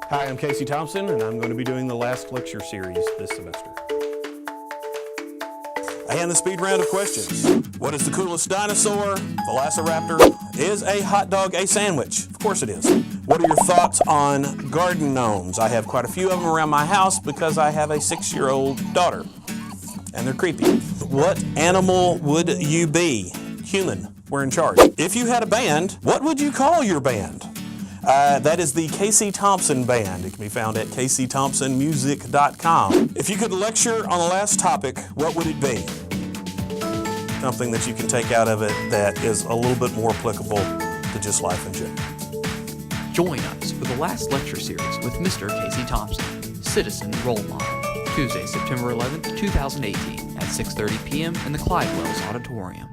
Hi, I'm Casey Thompson, and I'm going to be doing the last lecture series this semester. And the speed round of questions. What is the coolest dinosaur? Velociraptor. Is a hot dog a sandwich? Of course it is. What are your thoughts on garden gnomes? I have quite a few of them around my house because I have a 6-year-old daughter, and they're creepy. What animal would you be? Human. We're in charge. If you had a band, what would you call your band? That is the Casey Thompson Band. It can be found at caseythompsonmusic.com. If you could lecture on the last topic, what would it be? Something that you can take out of it that is a little bit more applicable to just life in general. Join us for the last lecture series with Mr. Casey Thompson, Citizen Role Model, Tuesday, September 11th, 2018 at 6:30 p.m. in the Clyde Wells Auditorium.